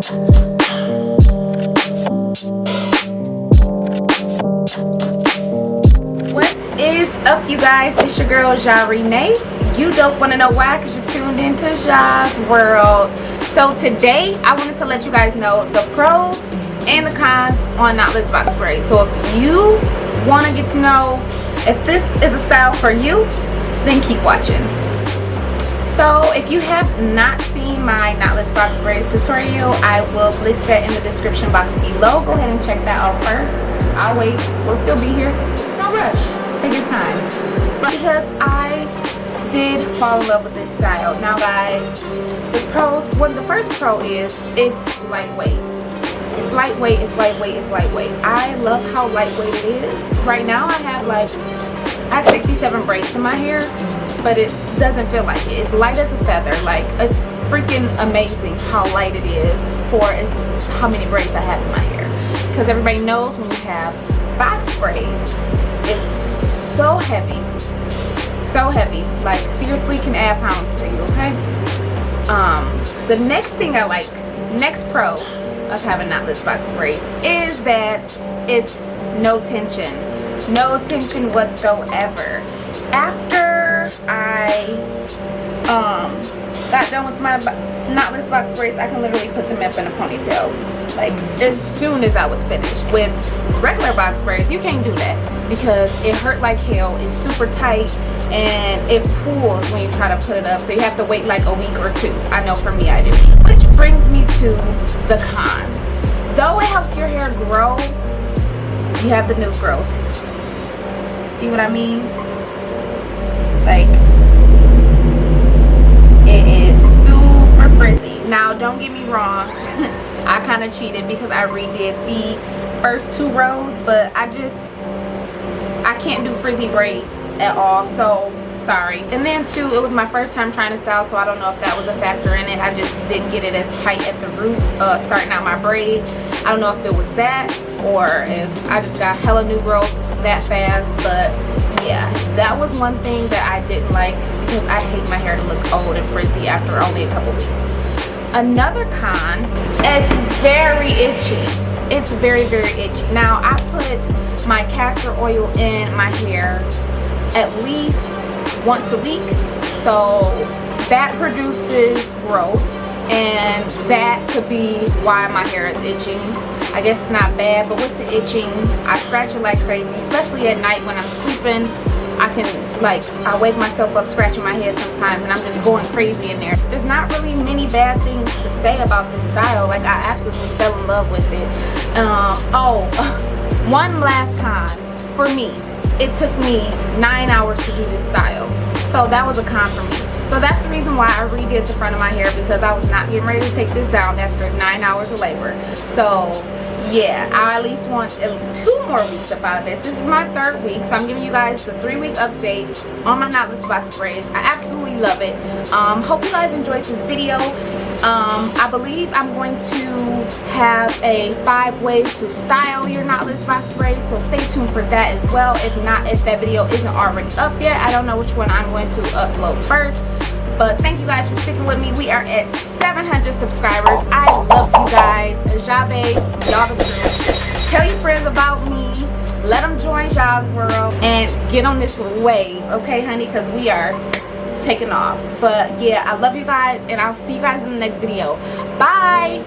What is up, you guys? It's your girl Ja Renee. You don't want to know why, because you're tuned into Ja's World. So today I wanted to let you guys know the pros and the cons on knotless box braids. So if you want to get to know if this is a style for you, then keep watching. So if you have not seen my knotless box braids tutorial, I will list that in the description box below. Go ahead and check that out first. I'll wait. We'll still be here. No rush. Take your time. But because I did fall in love with this style. Now guys, the pros, the first pro is it's lightweight. It's lightweight, it's lightweight, it's lightweight. I love how lightweight it is. Right now I have 67 braids in my hair, but it doesn't feel like it. It's light as a feather. Like, it's freaking amazing how light it is for how many braids I have in my hair. Because everybody knows when you have box braids, it's so heavy. So heavy. Like, seriously can add pounds to you, okay? The next thing I like, next pro of having knotless box braids is that it's no tension. No tension whatsoever. After I got done with my knotless box braids, I can literally put them up in a ponytail, like as soon as I was finished. With regular box braids, you can't do that because it hurt like hell. It's super tight and it pulls when you try to put it up, so you have to wait like a week or two. I know for me I do. Which brings me to the cons. Though it helps your hair grow, you have the new growth. See what I mean? Like, it is super frizzy. Now don't get me wrong, I kind of cheated because I redid the first 2 rows, but I can't do frizzy braids at all, so sorry. And then too, it was my first time trying to style, so I don't know if that was a factor in it. I just didn't get it as tight at the root starting out my braid. I don't know if it was that or if I just got hella new growth that fast, but yeah, that was one thing that I didn't like because I hate my hair to look old and frizzy after only a couple weeks. Another con, it's very itchy. It's very, very itchy. Now, I put my castor oil in my hair at least once a week, so that produces growth, and that could be why my hair is itching. I guess it's not bad, but with the itching, I scratch it like crazy, especially at night when I'm sleeping. I wake myself up scratching my head sometimes, and I'm just going crazy in there. There's not really many bad things to say about this style. Like, I absolutely fell in love with it. One last con for me. It took me 9 hours to do this style, so that was a con for me. So that's the reason why I redid the front of my hair, because I was not getting ready to take this down after 9 hours of labor. So yeah, I at least want 2 more weeks up out of this. This is my 3rd week, so I'm giving you guys the 3-week update on my knotless box braids. I absolutely love it. Hope you guys enjoyed this video. I believe I'm going to have a 5 ways to style your knotless box braids, so stay tuned for that as well. If that video isn't already up yet, I don't know which one I'm going to upload first. But thank you guys for sticking with me. We are at 700 subscribers. I love you guys. Ja babes, y'all the truth. Tell your friends about me. Let them join Ja's World and get on this wave, okay, honey? Because we are taking off. But yeah, I love you guys, and I'll see you guys in the next video. Bye.